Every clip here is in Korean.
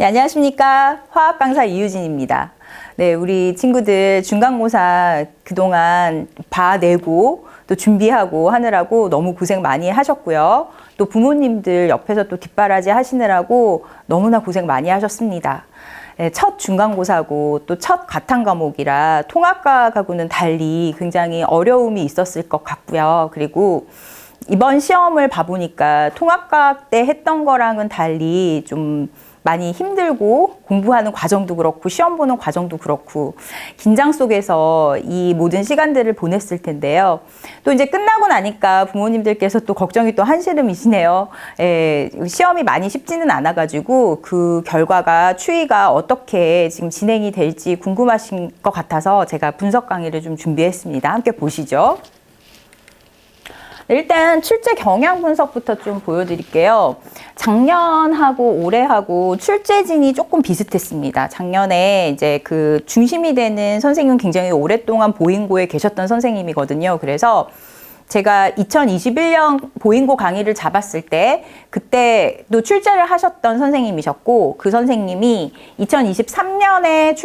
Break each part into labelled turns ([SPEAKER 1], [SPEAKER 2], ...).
[SPEAKER 1] 네, 안녕하십니까. 화학 강사 이유진입니다. 네, 우리 친구들 중간고사 그동안 봐내고 또 준비하고 하느라고 너무 고생 많이 하셨고요. 또 부모님들 옆에서 또 뒷바라지 하시느라고 너무나 고생 많이 하셨습니다. 네, 첫 중간고사고 또 첫 과탐 과목이라 통합과하고는 달리 굉장히 어려움이 있었을 것 같고요. 그리고 이번 시험을 봐보니까 통합과학 때 했던 거랑은 달리 좀 많이 힘들고 공부하는 과정도 그렇고 시험 보는 과정도 그렇고 긴장 속에서 이 모든 시간들을 보냈을 텐데요. 또 이제 끝나고 나니까 부모님들께서 또 걱정이 또 한시름이시네요. 시험이 많이 쉽지는 않아가지고 그 결과가 추이가 어떻게 지금 진행이 될지 궁금하신 것 같아서 제가 분석 강의를 좀 준비했습니다. 함께 보시죠. 일단 출제 경향 분석부터 좀 보여드릴게요. 작년하고 올해하고 출제진이 조금 비슷했습니다. 작년에 이제 그 중심이 되는 선생님은 굉장히 오랫동안 보인고에 계셨던 선생님이거든요. 그래서 제가 2021년 보인고 강의를 잡았을 때 그때도 출제를 하셨던 선생님이셨고 그 선생님이 2023년에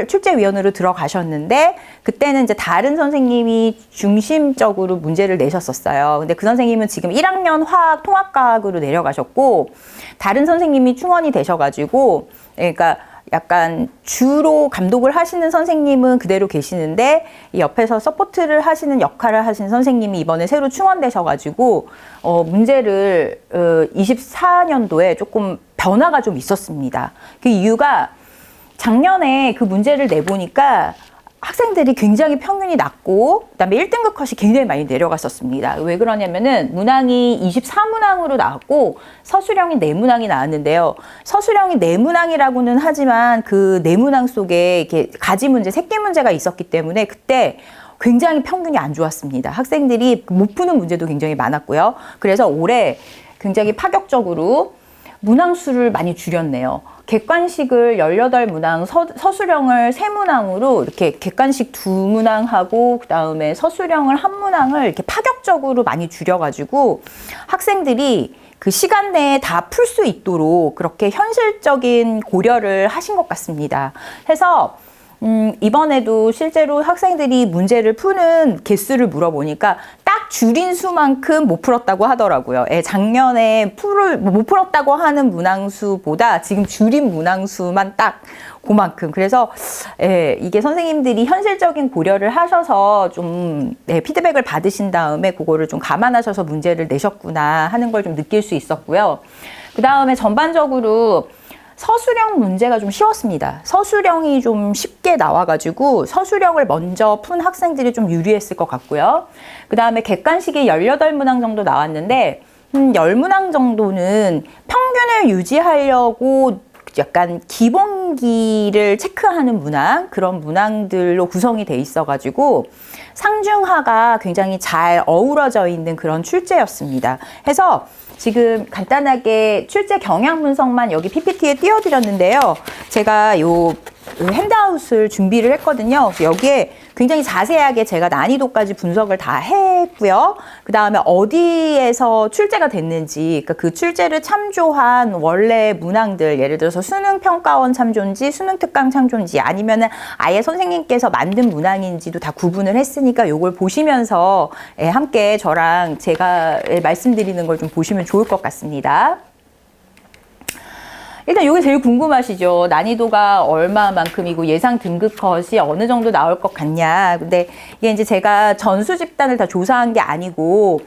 [SPEAKER 1] 출제위원으로 들어가셨는데 그때는 이제 다른 선생님이 중심적으로 문제를 내셨었어요. 근데 그 선생님은 지금 1학년 화학 통합과학으로 내려가셨고 다른 선생님이 충원이 되셔가지고 그러니까 약간 주로 감독을 하시는 선생님은 그대로 계시는데 옆에서 서포트를 하시는 역할을 하신 선생님이 이번에 새로 충원되셔가지고 문제를 24년도에 조금 변화가 좀 있었습니다. 그 이유가 작년에 그 문제를 내보니까 학생들이 굉장히 평균이 낮고 그다음에 1등급 컷이 굉장히 많이 내려갔었습니다. 왜 그러냐면은 문항이 24문항으로 나왔고 서술형이 4문항이 나왔는데요. 서술형이 4문항이라고는 하지만 그 4문항 속에 이렇게 가지 문제, 새끼 문제가 있었기 때문에 그때 굉장히 평균이 안 좋았습니다. 학생들이 못 푸는 문제도 굉장히 많았고요. 그래서 올해 굉장히 파격적으로 문항 수를 많이 줄였네요. 객관식을 18문항, 서술형을 3문항으로 이렇게 객관식 2문항하고 그 다음에 서술형을 1문항을 이렇게 파격적으로 많이 줄여가지고 학생들이 그 시간 내에 다 풀 수 있도록 그렇게 현실적인 고려를 하신 것 같습니다. 해서 이번에도 실제로 학생들이 문제를 푸는 개수를 물어보니까 딱 줄인 수만큼 못 풀었다고 하더라고요. 작년에 못 풀었다고 하는 문항수보다 지금 줄인 문항수만 딱 그만큼. 그래서 이게 선생님들이 현실적인 고려를 하셔서 좀 피드백을 받으신 다음에 그거를 좀 감안하셔서 문제를 내셨구나 하는 걸 좀 느낄 수 있었고요. 그 다음에 전반적으로 서술형 문제가 좀 쉬웠습니다. 서술형이 좀 쉽게 나와가지고 서술형을 먼저 푼 학생들이 좀 유리했을 것 같고요. 그 다음에 객관식이 18문항 정도 나왔는데 10문항 정도는 평균을 유지하려고 약간 기본기를 체크하는 문항, 그런 문항들로 구성이 돼 있어가지고 상중하가 굉장히 잘 어우러져 있는 그런 출제였습니다. 해서 지금 간단하게 출제 경향 분석만 여기 PPT에 띄워드렸는데요. 제가 요 핸드아웃을 준비를 했거든요. 여기에 굉장히 자세하게 제가 난이도까지 분석을 다 했고요. 그 다음에 어디에서 출제가 됐는지, 그러니까 그 출제를 참조한 원래 문항들, 예를 들어서 수능평가원 참조인지, 수능특강 참조인지, 아니면은 아예 선생님께서 만든 문항인지도 다 구분을 했으니까 요걸 보시면서 함께 저랑 제가 말씀드리는 걸 좀 보시면 좋을 것 같습니다. 일단 이게 제일 궁금하시죠. 난이도가 얼마만큼이고 예상 등급 컷이 어느 정도 나올 것 같냐. 근데 이게 이제 제가 전수 집단을 다 조사한 게 아니고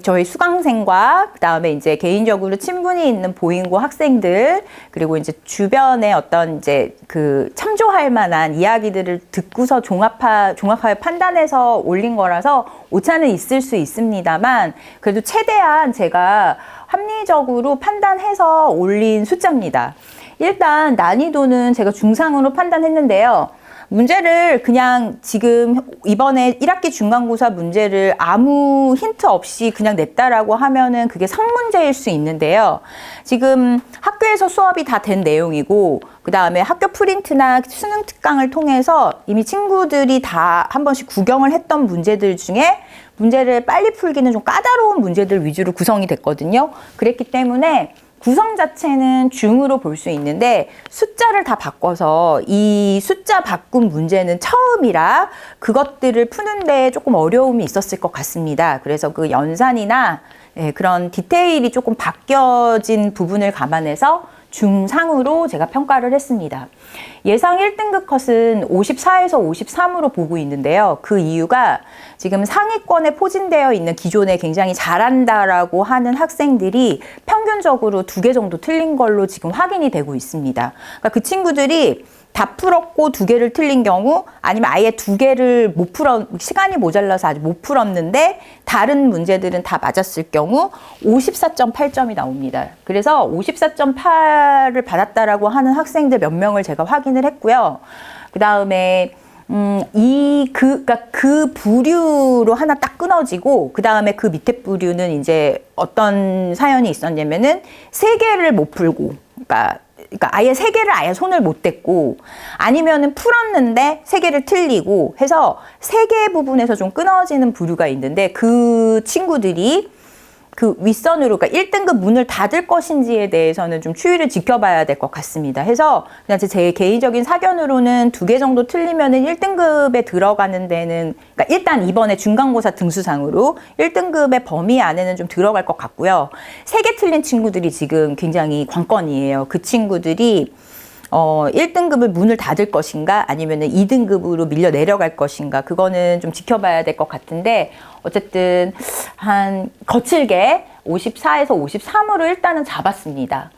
[SPEAKER 1] 저희 수강생과 그다음에 이제 개인적으로 친분이 있는 보인고 학생들 그리고 이제 주변에 어떤 이제 그 참조할 만한 이야기들을 듣고서 종합하여 판단해서 올린 거라서 오차는 있을 수 있습니다만 그래도 최대한 제가 합리적으로 판단해서 올린 숫자입니다. 일단 난이도는 제가 중상으로 판단했는데요. 문제를 그냥 지금 이번에 1학기 중간고사 문제를 아무 힌트 없이 그냥 냈다라고 하면은 그게 상문제일 수 있는데요. 지금 학교에서 수업이 다 된 내용이고 그 다음에 학교 프린트나 수능 특강을 통해서 이미 친구들이 다 한 번씩 구경을 했던 문제들 중에 문제를 빨리 풀기는 좀 까다로운 문제들 위주로 구성이 됐거든요. 그랬기 때문에 구성 자체는 중으로 볼 수 있는데 숫자를 다 바꿔서 이 숫자 바꾼 문제는 처음이라 그것들을 푸는데 조금 어려움이 있었을 것 같습니다. 그래서 그 연산이나 그런 디테일이 조금 바뀌어진 부분을 감안해서 중상으로 제가 평가를 했습니다. 예상 1등급 컷은 54에서 53으로 보고 있는데요. 그 이유가 지금 상위권에 포진되어 있는 기존에 굉장히 잘한다라고 하는 학생들이 평균적으로 2개 정도 틀린 걸로 지금 확인이 되고 있습니다. 그러니까 그 친구들이 다 풀었고 2개를 틀린 경우 아니면 아예 2개를 못 풀어 시간이 모자라서 아직 못 풀었는데 다른 문제들은 다 맞았을 경우 54.8점이 나옵니다. 그래서 54.8을 받았다라고 하는 학생들 몇 명을 제가 확인을 했고요. 그 다음에 그러니까 그 부류로 하나 딱 끊어지고 그 다음에 그 밑에 부류는 이제 어떤 사연이 있었냐면은 3개를 못 풀고 그러니까 아예 3개를 아예 손을 못 댔고 아니면은 풀었는데 3개를 틀리고 해서 3개 부분에서 좀 끊어지는 부류가 있는데 그 친구들이 그 윗선으로 그러니까 1등급 문을 닫을 것인지에 대해서는 좀 추이를 지켜봐야 될 것 같습니다. 해서 그냥 제 개인적인 사견으로는 2개 정도 틀리면은 1등급에 들어가는 데는 그러니까 일단 이번에 중간고사 등수상으로 1등급의 범위 안에는 좀 들어갈 것 같고요. 3개 틀린 친구들이 지금 굉장히 관건이에요. 그 친구들이 1등급을 문을 닫을 것인가 아니면은 2등급으로 밀려 내려갈 것인가 그거는 좀 지켜봐야 될 것 같은데 어쨌든 한 거칠게 54에서 53으로 일단은 잡았습니다.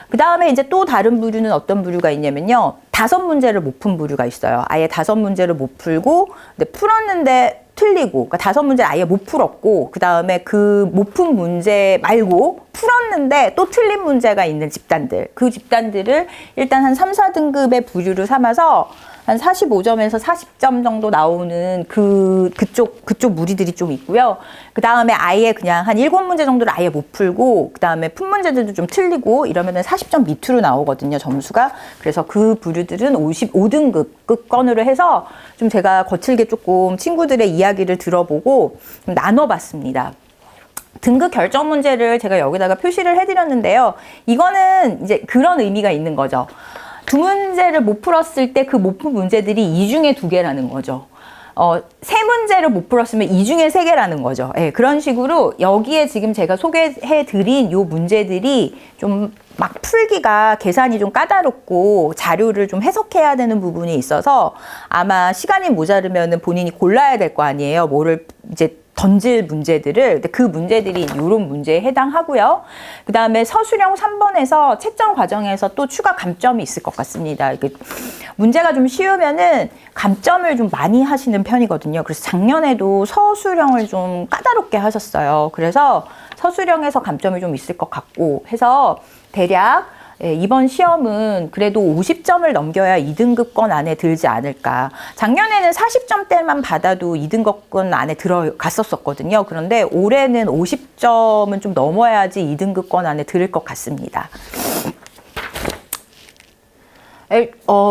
[SPEAKER 1] 그 다음에 이제 또 다른 부류는 어떤 부류가 있냐면요. 5문제를 못 푼 부류가 있어요. 아예 5문제를 못 풀고 근데 풀었는데 틀리고 그러니까 5문제를 아예 못 풀었고 그 다음에 그 못 푼 문제 말고 풀었는데 또 틀린 문제가 있는 집단들 그 집단들을 일단 한 3, 4등급의 부류를 삼아서 한 45점에서 40점 정도 나오는 그쪽 무리들이 좀 있고요. 그 다음에 아예 그냥 한 7문제 정도를 아예 못 풀고 그 다음에 푼 문제들도 좀 틀리고 이러면은 40점 밑으로 나오거든요, 점수가. 그래서 그 부류들은 55등급권으로 해서 좀 제가 거칠게 조금 친구들의 이야기를 들어보고 좀 나눠봤습니다. 등급 결정 문제를 제가 여기다가 표시를 해드렸는데요. 이거는 이제 그런 의미가 있는 거죠. 2문제를 못 풀었을 때 그 못 푼 문제들이 2중에 2개라는 거죠. 3문제를 못 풀었으면 2중에 3개라는 거죠. 예, 그런 식으로 여기에 지금 제가 소개해드린 요 문제들이 좀 막 풀기가 계산이 좀 까다롭고 자료를 좀 해석해야 되는 부분이 있어서 아마 시간이 모자르면 본인이 골라야 될 거 아니에요. 뭐를 이제 던질 문제들을 그 문제들이 이런 문제에 해당하고요. 그 다음에 서술형 3번에서 채점 과정에서 또 추가 감점이 있을 것 같습니다. 문제가 좀 쉬우면은 감점을 좀 많이 하시는 편이거든요. 그래서 작년에도 서술형을 좀 까다롭게 하셨어요. 그래서 서술형에서 감점이 좀 있을 것 같고 해서 대략 이번 시험은 그래도 50점을 넘겨야 2등급권 안에 들지 않을까. 작년에는 40점대만 받아도 2등급권 안에 들어갔었거든요. 그런데 올해는 50점은 좀 넘어야지 2등급권 안에 들을 것 같습니다.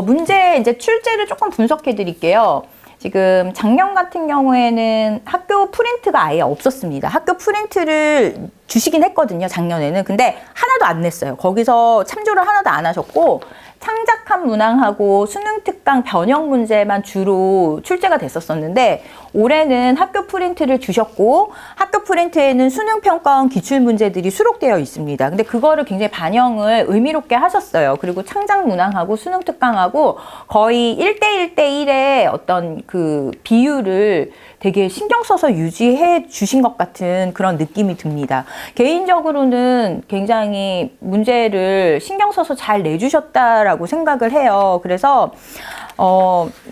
[SPEAKER 1] 문제 이제 출제를 조금 분석해 드릴게요. 지금 작년 같은 경우에는 학교 프린트가 아예 없었습니다. 학교 프린트를 주시긴 했거든요, 작년에는. 근데 하나도 안 냈어요. 거기서 참조를 하나도 안 하셨고 창작한 문항하고 수능 특강 변형 문제만 주로 출제가 됐었는데 올해는 학교 프린트를 주셨고 학교 프린트에는 수능 평가원 기출 문제들이 수록되어 있습니다. 근데 그거를 굉장히 반영을 의미롭게 하셨어요. 그리고 창작 문항하고 수능 특강하고 거의 1대1대1의 어떤 그 비율을 되게 신경 써서 유지해 주신 것 같은 그런 느낌이 듭니다. 개인적으로는 굉장히 문제를 신경 써서 잘 내주셨다라고 생각을 해요. 그래서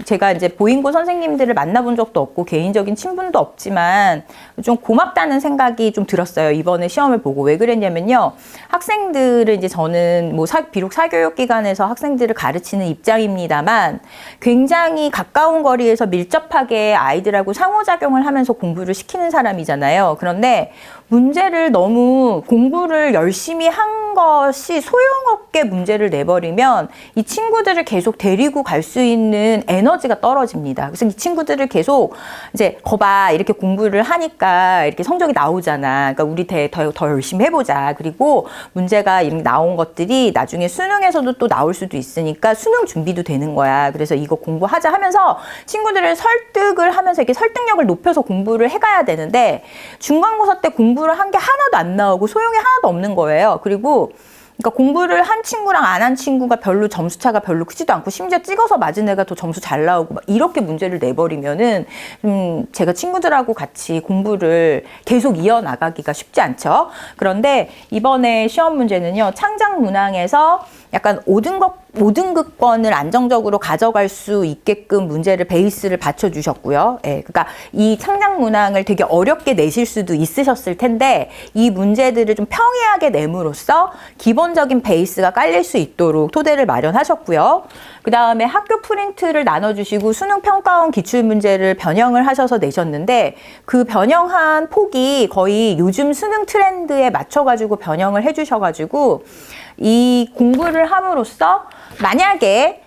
[SPEAKER 1] 제가 이제 보인고 선생님들을 만나본 적도 없고 개인적인 친분도 없지만 좀 고맙다는 생각이 좀 들었어요. 이번에 시험을 보고. 왜 그랬냐면요. 학생들을 이제 저는 뭐 비록 사교육기관에서 학생들을 가르치는 입장입니다만 굉장히 가까운 거리에서 밀접하게 아이들하고 상호작용을 하면서 공부를 시키는 사람이잖아요. 그런데 문제를 너무 공부를 열심히 한 것이 소용없게 문제를 내버리면 이 친구들을 계속 데리고 갈 수 있는 에너지가 떨어집니다. 그래서 이 친구들을 계속 이제 거봐 이렇게 공부를 하니까 이렇게 성적이 나오잖아. 그러니까 우리 더 열심히 해보자. 그리고 문제가 이렇게 나온 것들이 나중에 수능에서도 또 나올 수도 있으니까 수능 준비도 되는 거야. 그래서 이거 공부하자 하면서 친구들을 설득을 하면서 이렇게 설득력을 높여서 공부를 해가야 되는데 중간고사 때 공부를 한 게 하나도 안 나오고 소용이 하나도 없는 거예요. 그리고 그러니까 공부를 한 친구랑 안 한 친구가 별로 점수 차가 별로 크지도 않고 심지어 찍어서 맞은 애가 더 점수 잘 나오고 막 이렇게 문제를 내버리면은 제가 친구들하고 같이 공부를 계속 이어나가기가 쉽지 않죠. 그런데 이번에 시험 문제는요. 창작 문항에서 약간 5등급권을 안정적으로 가져갈 수 있게끔 문제를 베이스를 받쳐주셨고요. 예, 그러니까 이 창작 문항을 되게 어렵게 내실 수도 있으셨을 텐데 이 문제들을 좀 평이하게 내므로써 기본적인 베이스가 깔릴 수 있도록 토대를 마련하셨고요. 그 다음에 학교 프린트를 나눠주시고 수능 평가원 기출문제를 변형을 하셔서 내셨는데 그 변형한 폭이 거의 요즘 수능 트렌드에 맞춰가지고 변형을 해주셔가지고 이 공부를 함으로써 만약에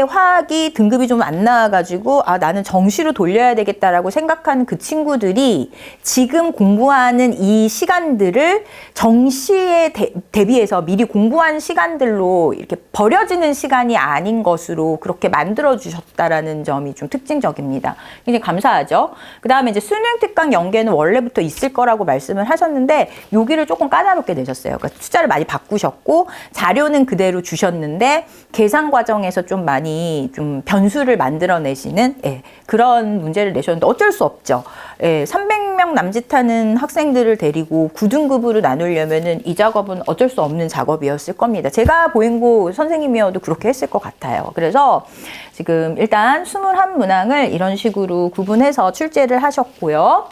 [SPEAKER 1] 화학이 등급이 좀 안 나와가지고 아 나는 정시로 돌려야 되겠다라고 생각하는 그 친구들이 지금 공부하는 이 시간들을 정시에 대비해서 미리 공부한 시간들로 이렇게 버려지는 시간이 아닌 것으로 그렇게 만들어 주셨다라는 점이 좀 특징적입니다. 굉장히 감사하죠. 그 다음에 이제 수능 특강 연계는 원래부터 있을 거라고 말씀을 하셨는데 여기를 조금 까다롭게 내셨어요. 그러니까 숫자를 많이 바꾸셨고 자료는 그대로 주셨는데 계산 과정에서 좀 많이 좀 변수를 만들어내시는 그런 문제를 내셨는데 어쩔 수 없죠. 300명 남짓하는 학생들을 데리고 9등급으로 나누려면은 이 작업은 어쩔 수 없는 작업이었을 겁니다. 제가 보행고 선생님이어도 그렇게 했을 것 같아요. 그래서 지금 일단 21문항을 이런 식으로 구분해서 출제를 하셨고요.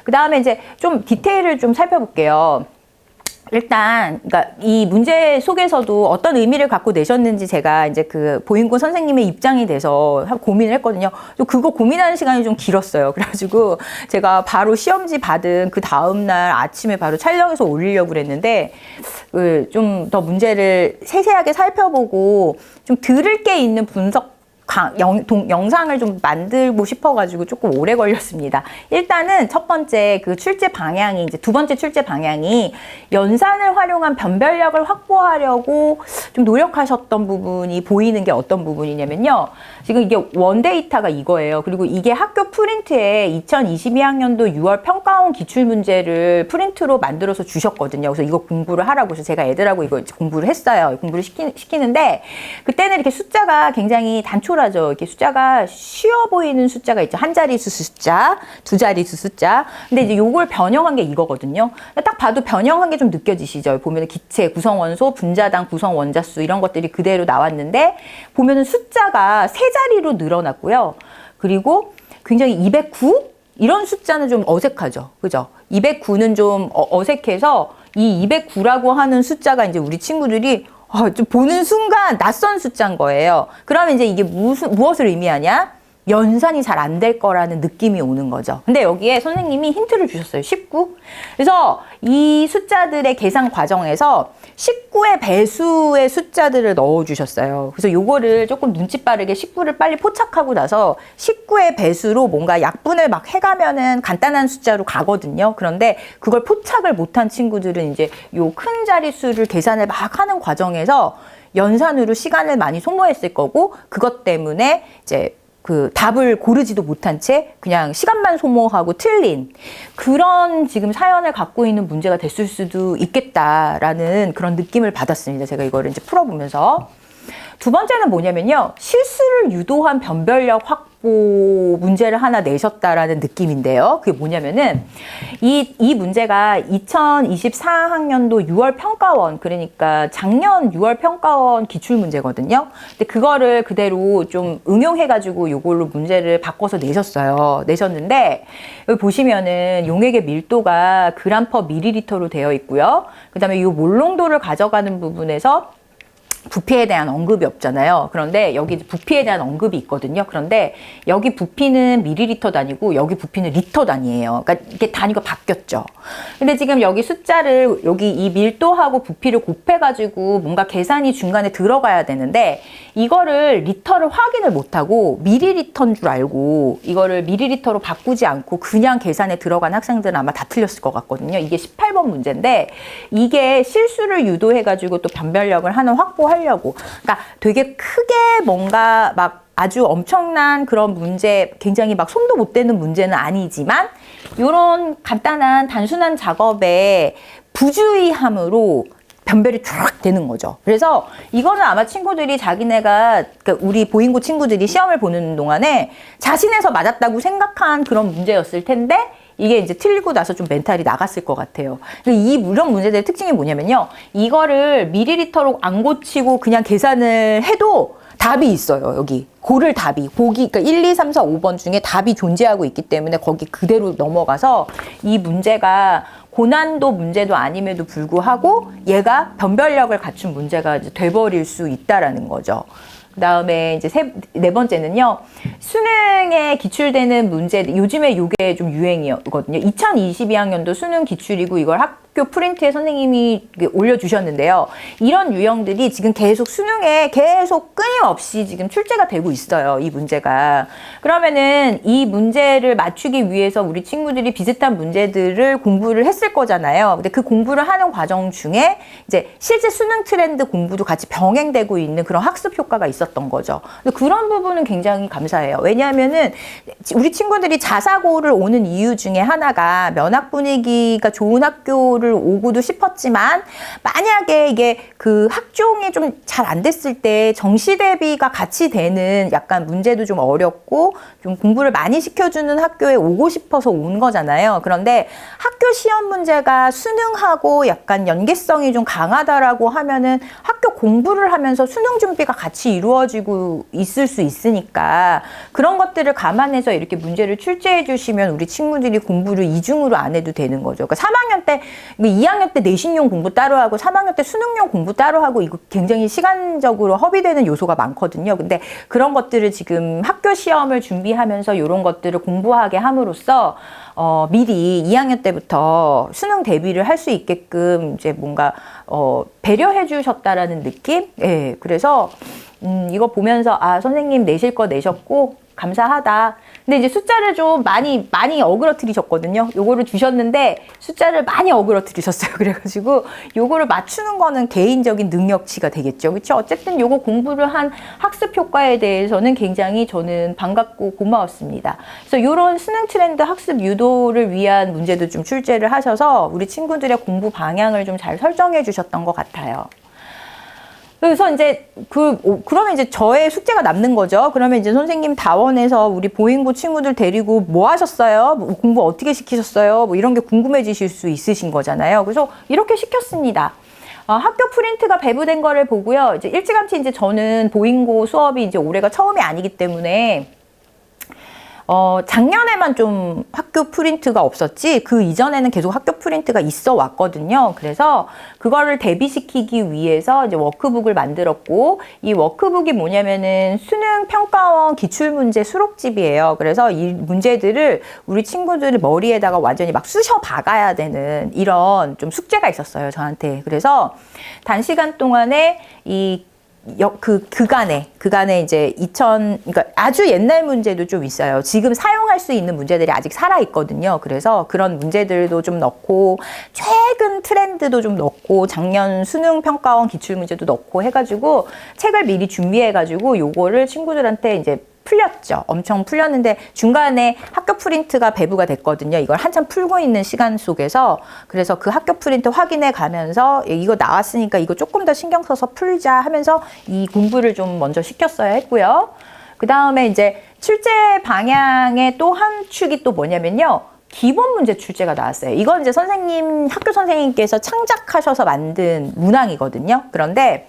[SPEAKER 1] 그 다음에 이제 좀 디테일을 좀 살펴볼게요. 일단, 그러니까 이 문제 속에서도 어떤 의미를 갖고 내셨는지 제가 이제 그 보인고 선생님의 입장이 돼서 고민을 했거든요. 또 그거 고민하는 시간이 좀 길었어요. 그래가지고 제가 바로 시험지 받은 그 다음날 아침에 바로 촬영해서 올리려고 그랬는데, 좀 더 문제를 세세하게 살펴보고 좀 들을 게 있는 분석 영상을 좀 만들고 싶어가지고 조금 오래 걸렸습니다. 일단은 첫 번째 그 출제 방향이 이제 두 번째 출제 방향이 연산을 활용한 변별력을 확보하려고 좀 노력하셨던 부분이 보이는 게 어떤 부분이냐면요. 지금 이게 원데이터가 이거예요. 그리고 이게 학교 프린트에 2022학년도 6월 평가원 기출문제를 프린트로 만들어서 주셨거든요. 그래서 이거 공부를 하라고 해서 제가 애들하고 이거 공부를 했어요. 공부를 시키는데 그때는 이렇게 숫자가 굉장히 단촐하죠. 이렇게 숫자가 쉬워 보이는 숫자가 있죠. 한 자릿수 숫자, 두 자릿수 숫자. 근데 이제 요걸 변형한 게 이거거든요. 딱 봐도 변형한 게 좀 느껴지시죠. 보면은 기체, 구성원소, 분자당, 구성원자수 이런 것들이 그대로 나왔는데 보면은 숫자가 세 자리로 늘어났고요. 그리고 굉장히 209? 이런 숫자는 좀 어색하죠. 그죠? 209는 좀 어색해서 이 209라고 하는 숫자가 이제 우리 친구들이 좀 보는 순간 낯선 숫자인 거예요. 그러면 이제 이게 무엇을 의미하냐? 연산이 잘 안 될 거라는 느낌이 오는 거죠. 근데 여기에 선생님이 힌트를 주셨어요. 19. 그래서 이 숫자들의 계산 과정에서 19의 배수의 숫자들을 넣어주셨어요. 그래서 요거를 조금 눈치 빠르게 19를 빨리 포착하고 나서 19의 배수로 뭔가 약분을 막 해가면은 간단한 숫자로 가거든요. 그런데 그걸 포착을 못한 친구들은 이제 요 큰 자릿수를 계산을 막 하는 과정에서 연산으로 시간을 많이 소모했을 거고 그것 때문에 이제 그 답을 고르지도 못한 채 그냥 시간만 소모하고 틀린 그런 지금 사연을 갖고 있는 문제가 됐을 수도 있겠다라는 그런 느낌을 받았습니다. 제가 이거를 이제 풀어보면서. 두 번째는 뭐냐면요. 실수를 유도한 변별력 확보 문제를 하나 내셨다라는 느낌인데요. 그게 뭐냐면은 이 문제가 2024학년도 6월 평가원 그러니까 작년 6월 평가원 기출문제거든요. 근데 그거를 그대로 좀 응용해가지고 요걸로 문제를 바꿔서 내셨는데 여기 보시면은 용액의 밀도가 그램 퍼 밀리리터로 되어 있고요. 그 다음에 요 몰롱도를 가져가는 부분에서 부피에 대한 언급이 없잖아요. 그런데 여기 부피에 대한 언급이 있거든요. 그런데 여기 부피는 밀리리터 단위고 여기 부피는 리터 단위예요. 그러니까 이게 단위가 바뀌었죠. 근데 지금 여기 숫자를 여기 이 밀도하고 부피를 곱해가지고 뭔가 계산이 중간에 들어가야 되는데 이거를 리터를 확인을 못하고 밀리리터인 줄 알고 이거를 밀리리터로 바꾸지 않고 그냥 계산에 들어간 학생들은 아마 다 틀렸을 것 같거든요. 이게 18번 문제인데 이게 실수를 유도해가지고 또 변별력을 하나 확보하려고 그러니까 되게 크게 뭔가 막 아주 엄청난 그런 문제 굉장히 막 손도 못 대는 문제는 아니지만 이런 간단한 단순한 작업에 부주의함으로 변별이 쫙 되는 거죠. 그래서 이거는 아마 친구들이 자기네가 그러니까 우리 보잉고 친구들이 시험을 보는 동안에 자신에서 맞았다고 생각한 그런 문제였을 텐데 이게 이제 틀리고 나서 좀 멘탈이 나갔을 것 같아요. 이런 문제들의 특징이 뭐냐면요. 이거를 밀리리터로 안 고치고 그냥 계산을 해도 답이 있어요. 여기 고를 답이 보기 그러니까 1, 2, 3, 4, 5번 중에 답이 존재하고 있기 때문에 거기 그대로 넘어가서 이 문제가 고난도 문제도 아님에도 불구하고 얘가 변별력을 갖춘 문제가 이제 돼버릴 수 있다라는 거죠. 그 다음에 이제 네 번째는요. 수능에 기출되는 문제, 요즘에 이게 좀 유행이거든요. 2022학년도 수능 기출이고 이걸 학교 프린트에 선생님이 올려주셨는데요. 이런 유형들이 지금 계속 수능에 계속 끊임없이 지금 출제가 되고 있어요. 이 문제가. 그러면은 이 문제를 맞추기 위해서 우리 친구들이 비슷한 문제들을 공부를 했을 거잖아요. 근데 그 공부를 하는 과정 중에 이제 실제 수능 트렌드 공부도 같이 병행되고 있는 그런 학습 효과가 있었던 거죠. 근데 그런 부분은 굉장히 감사해요. 왜냐하면은 우리 친구들이 자사고를 오는 이유 중에 하나가 면학 분위기가 좋은 학교를 오고도 싶었지만 만약에 이게 그 학종이 좀 잘 안 됐을 때 정시 대비가 같이 되는 약간 문제도 좀 어렵고 좀 공부를 많이 시켜주는 학교에 오고 싶어서 온 거잖아요. 그런데 학교 시험 문제가 수능하고 약간 연계성이 좀 강하다라고 하면은 학교 공부를 하면서 수능 준비가 같이 이루어지고 있을 수 있으니까 그런 것들을 감안해서 이렇게 문제를 출제해 주시면 우리 친구들이 공부를 이중으로 안 해도 되는 거죠. 그러니까 3학년 때 2학년 때 내신용 공부 따로 하고 3학년 때 수능용 공부 따로 하고 이거 굉장히 시간적으로 허비되는 요소가 많거든요. 근데 그런 것들을 지금 학교 시험을 준비하면서 이런 것들을 공부하게 함으로써 미리 2학년 때부터 수능 대비를 할 수 있게끔 이제 뭔가 배려해 주셨다라는 느낌? 예. 그래서 이거 보면서 아, 선생님 내실 거 내셨고 감사하다. 근데 이제 숫자를 좀 많이 어그러뜨리셨거든요. 요거를 주셨는데 숫자를 많이 어그러뜨리셨어요. 그래가지고 요거를 맞추는 거는 개인적인 능력치가 되겠죠. 그렇죠? 어쨌든 요거 공부를 한 학습 효과에 대해서는 굉장히 저는 반갑고 고마웠습니다. 그래서 요런 수능 트렌드 학습 유도를 위한 문제도 좀 출제를 하셔서 우리 친구들의 공부 방향을 좀 잘 설정해 주셨던 것 같아요. 그래서 이제 그러면 이제 저의 숙제가 남는 거죠. 그러면 이제 선생님 다원에서 우리 보잉고 친구들 데리고 뭐 하셨어요? 뭐 공부 어떻게 시키셨어요? 뭐 이런 게 궁금해지실 수 있으신 거잖아요. 그래서 이렇게 시켰습니다. 학교 프린트가 배부된 거를 보고요. 이제 일찌감치 이제 저는 보잉고 수업이 이제 올해가 처음이 아니기 때문에 작년에만 좀 학교 프린트가 없었지 그 이전에는 계속 학교 프린트가 있어 왔거든요. 그래서 그거를 대비시키기 위해서 이제 워크북을 만들었고 이 워크북이 뭐냐면은 수능 평가원 기출문제 수록집이에요. 그래서 이 문제들을 우리 친구들이 머리에다가 완전히 막 쑤셔 박아야 되는 이런 좀 숙제가 있었어요. 저한테. 그래서 단시간 동안에 그간에 이제 그러니까 아주 옛날 문제도 좀 있어요. 지금 사용할 수 있는 문제들이 아직 살아있거든요. 그래서 그런 문제들도 좀 넣고, 최근 트렌드도 좀 넣고, 작년 수능 평가원 기출문제도 넣고 해가지고, 책을 미리 준비해가지고, 요거를 친구들한테 이제 풀렸죠. 엄청 풀렸는데 중간에 학교 프린트가 배부가 됐거든요. 이걸 한참 풀고 있는 시간 속에서. 그래서 그 학교 프린트 확인해 가면서 이거 나왔으니까 이거 조금 더 신경 써서 풀자 하면서 이 공부를 좀 먼저 시켰어야 했고요. 그 다음에 이제 출제 방향의 또 한 축이 또 뭐냐면요. 기본 문제 출제가 나왔어요. 이건 이제 학교 선생님께서 창작하셔서 만든 문항이거든요. 그런데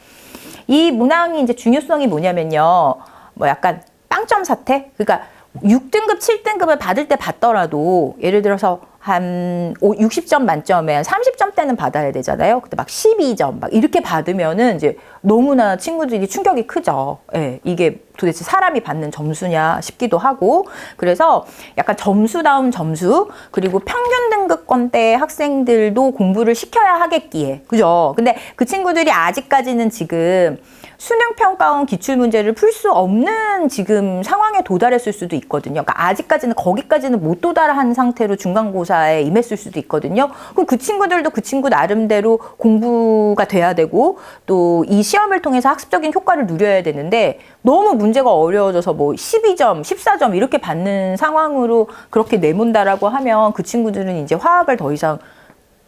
[SPEAKER 1] 이 문항이 이제 중요성이 뭐냐면요. 뭐 약간 빵점 사태? 그러니까 6등급, 7등급을 받을 때 받더라도 예를 들어서 한 60점 만점에 한 30점대는 받아야 되잖아요. 근데 막 12점 막 이렇게 받으면은 이제 너무나 친구들이 충격이 크죠. 예, 이게 도대체 사람이 받는 점수냐 싶기도 하고, 그래서 약간 점수다운 점수, 그리고 평균 등급권대 학생들도 공부를 시켜야 하겠기에, 그죠? 근데 그 친구들이 아직까지는 지금 수능평가원 기출문제를 풀 수 없는 지금 상황에 도달했을 수도 있거든요. 그러니까 아직까지는 거기까지는 못 도달한 상태로 중간고사에 임했을 수도 있거든요. 그럼 그 친구들도 그 친구 나름대로 공부가 돼야 되고, 또 이 시험을 통해서 학습적인 효과를 누려야 되는데, 너무 문제가 어려워져서 뭐 12점, 14점 이렇게 받는 상황으로 그렇게 내몬다라고 하면 그 친구들은 이제 화학을 더 이상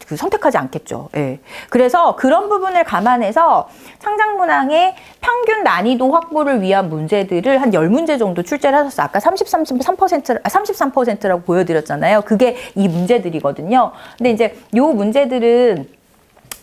[SPEAKER 1] 선택하지 않겠죠. 예. 그래서 그런 부분을 감안해서 창작문항의 평균 난이도 확보를 위한 문제들을 한 10문제 정도 출제를 하셨어요. 아까 33%라고 보여드렸잖아요. 그게 이 문제들이거든요. 근데 이제 요 문제들은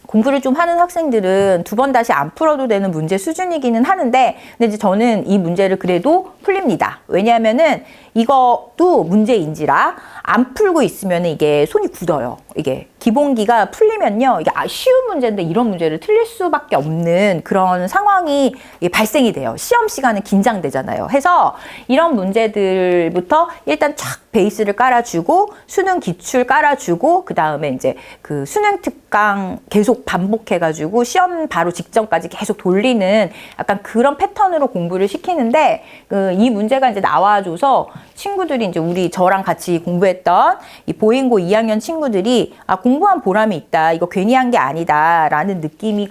[SPEAKER 1] 공부를 좀 하는 학생들은 두 번 다시 안 풀어도 되는 문제 수준이기는 하는데, 근데 이제 저는 이 문제를 그래도 풀립니다. 왜냐하면은 이것도 문제인지라 안 풀고 있으면 이게 손이 굳어요. 이게 기본기가 풀리면요, 이게 쉬운 문제인데 이런 문제를 틀릴 수밖에 없는 그런 상황이 발생이 돼요. 시험 시간은 긴장되잖아요. 해서 이런 문제들부터 일단 쫙 베이스를 깔아주고, 수능 기출 깔아주고, 그 다음에 이제 그 수능 특강 계속 반복해가지고 시험 바로 직전까지 계속 돌리는 약간 그런 패턴으로 공부를 시키는데, 이 문제가 이제 나와줘서 친구들이 이제 저랑 같이 공부했던 이 보인고 2학년 친구들이 공부한 보람이 있다, 이거 괜히 한 게 아니다 라는 느낌이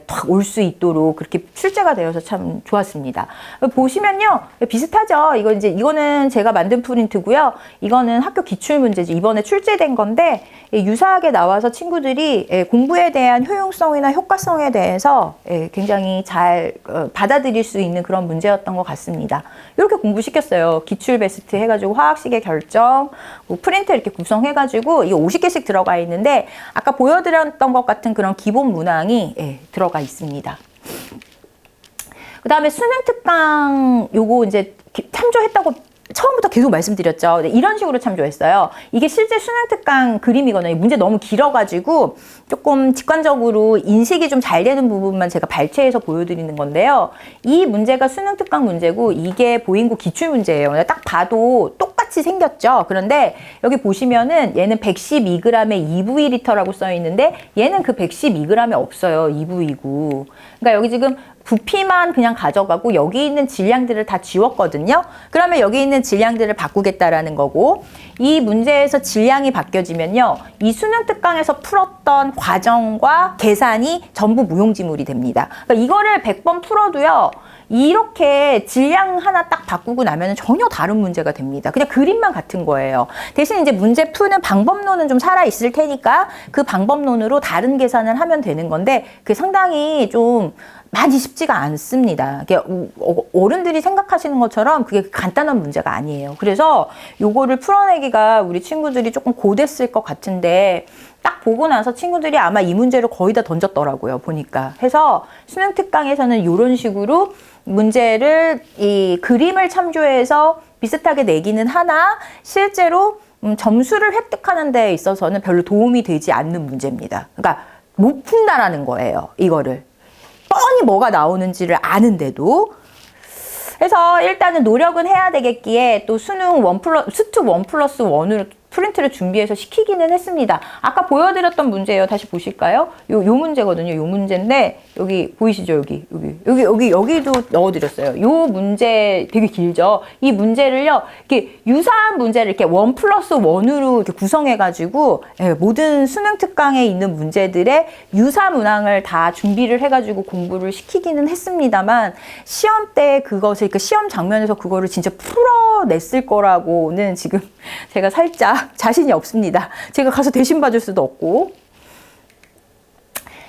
[SPEAKER 1] 탁 올 수 있도록 그렇게 출제가 되어서 참 좋았습니다. 보시면요, 비슷하죠. 이거는 제가 만든 프린트고요. 이거는 학교 기출 문제지, 이번에 출제된 건데, 유사하게 나와서 친구들이 공부에 대한 효용성이나 효과성에 대해서 굉장히 잘 받아들일 수 있는 그런 문제였던 것 같습니다. 이렇게 공부시켰어요. 기출 베스트 해가지고 화학식의 결정, 뭐 프린트 이렇게 구성해가지고 이게 50개씩 들어가 있는데, 아까 보여드렸던 것 같은 그런 기본 문항이 들어가 있습니다. 그 다음에 수능 특강 요거 이제 참조했다고 처음부터 계속 말씀드렸죠. 이런 식으로 참조했어요. 이게 실제 수능 특강 그림이거든요. 문제 너무 길어가지고 조금 직관적으로 인식이 좀 잘 되는 부분만 제가 발췌해서 보여드리는 건데요. 이 문제가 수능 특강 문제고, 이게 보인고 기출 문제예요. 딱 봐도 똑같이 생겼죠. 그런데 여기 보시면은 얘는 112g의 EV-리터라고 써 있는데, 얘는 그 112g에 없어요. EV-고. 그러니까 여기 지금 부피만 그냥 가져가고 여기 있는 질량들을 다 지웠거든요. 그러면 여기 있는 질량들을 바꾸겠다라는 거고, 이 문제에서 질량이 바뀌어지면요, 이 수능 특강에서 풀었던 과정과 계산이 전부 무용지물이 됩니다. 그러니까 이거를 100번 풀어도요, 이렇게 질량 하나 딱 바꾸고 나면 전혀 다른 문제가 됩니다. 그냥 그림만 같은 거예요. 대신 이제 문제 푸는 방법론은 좀 살아있을 테니까 그 방법론으로 다른 계산을 하면 되는 건데, 그게 상당히 좀 많이 쉽지가 않습니다. 어른들이 생각하시는 것처럼 그게 간단한 문제가 아니에요. 그래서 요거를 풀어내기가 우리 친구들이 조금 고됐을 것 같은데, 딱 보고 나서 친구들이 아마 이 문제를 거의 다 던졌더라고요, 보니까. 해서 수능 특강에서는 이런 식으로 문제를, 이 그림을 참조해서 비슷하게 내기는 하나, 실제로 점수를 획득하는 데 있어서는 별로 도움이 되지 않는 문제입니다. 그러니까 못 푼다라는 거예요, 이거를. 뻔히 뭐가 나오는지를 아는데도. 그래서 일단은 노력은 해야 되겠기에, 또 수능 수트 1+1으로 프린트를 준비해서 시키기는 했습니다. 아까 보여드렸던 문제예요. 다시 보실까요? 요 문제거든요. 요 문제인데, 여기 보이시죠? 여기도 넣어드렸어요. 요 문제 되게 길죠? 이 문제를요, 이렇게 유사한 문제를 이렇게 1+1으로 이렇게 구성해가지고, 모든 수능 특강에 있는 문제들의 유사 문항을 다 준비를 해가지고 공부를 시키기는 했습니다만, 시험 때 그것을, 그러니까 시험 장면에서 그거를 진짜 풀어냈을 거라고는 지금 제가 살짝 자신이 없습니다. 제가 가서 대신 봐줄 수도 없고.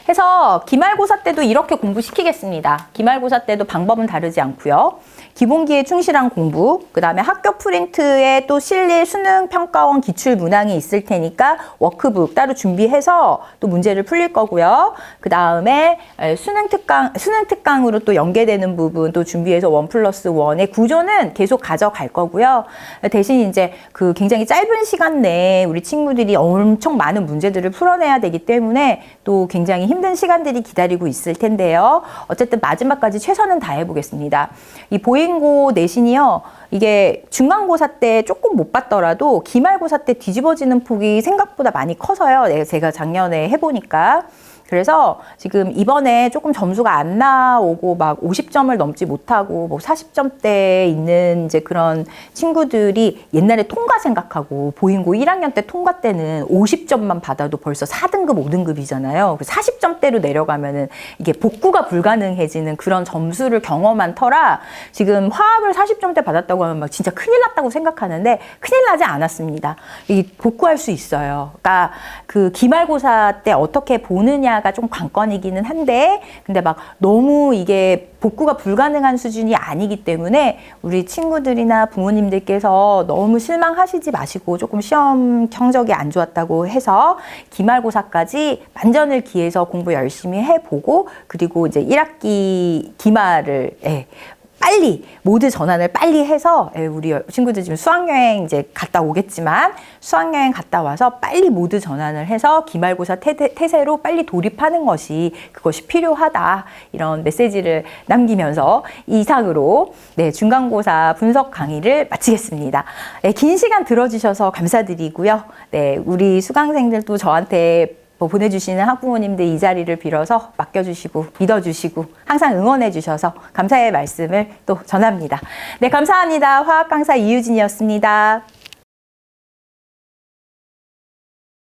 [SPEAKER 1] 해서 기말고사 때도 이렇게 공부시키겠습니다. 기말고사 때도 방법은 다르지 않고요. 기본기에 충실한 공부, 그 다음에 학교 프린트에 또 실릴 수능평가원 기출 문항이 있을 테니까 워크북 따로 준비해서 또 문제를 풀릴 거고요. 그 다음에 수능 특강으로 또 연계되는 부분 또 준비해서 1+1의 구조는 계속 가져갈 거고요. 대신 이제 그 굉장히 짧은 시간 내에 우리 친구들이 엄청 많은 문제들을 풀어내야 되기 때문에 또 굉장히 힘든 시간들이 기다리고 있을 텐데요. 어쨌든 마지막까지 최선은 다해보겠습니다. 이 보행고 내신이요. 이게 중간고사 때 조금 못 봤더라도 기말고사 때 뒤집어지는 폭이 생각보다 많이 커서요. 제가 작년에 해보니까. 그래서 지금 이번에 조금 점수가 안 나오고 막 50점을 넘지 못하고 뭐 40점대에 있는 이제 그런 친구들이 옛날에 통과 생각하고 보행고 1학년 때 통과 때는 50점만 받아도 벌써 4등급, 5등급이잖아요. 40점대로 내려가면은 이게 복구가 불가능해지는 그런 점수를 경험한 터라 지금 화학을 40점대 받았다고 하면 막 진짜 큰일 났다고 생각하는데 큰일 나지 않았습니다. 이 복구할 수 있어요. 그러니까 그 기말고사 때 어떻게 보느냐 가 좀 관건이기는 한데 근데 막 너무 이게 복구가 불가능한 수준이 아니기 때문에 우리 친구들이나 부모님들께서 너무 실망하시지 마시고 조금 시험 성적이 안 좋았다고 해서 기말고사까지 만전을 기해서 공부 열심히 해보고 그리고 이제 1학기 기말을 빨리 모두 전환을 빨리 해서 우리 친구들 지금 수학여행 이제 갔다 오겠지만 수학여행 갔다 와서 빨리 모두 전환을 해서 기말고사 태세로 빨리 돌입하는 것이 그것이 필요하다 이런 메시지를 남기면서 이상으로 중간고사 분석 강의를 마치겠습니다. 긴 시간 들어주셔서 감사드리고요. 우리 수강생들도 저한테 보내주시는 학부모님들 이 자리를 빌어서 맡겨주시고 믿어주시고 항상 응원해주셔서 감사의 말씀을 또 전합니다. 감사합니다. 화학 강사 이유진이었습니다.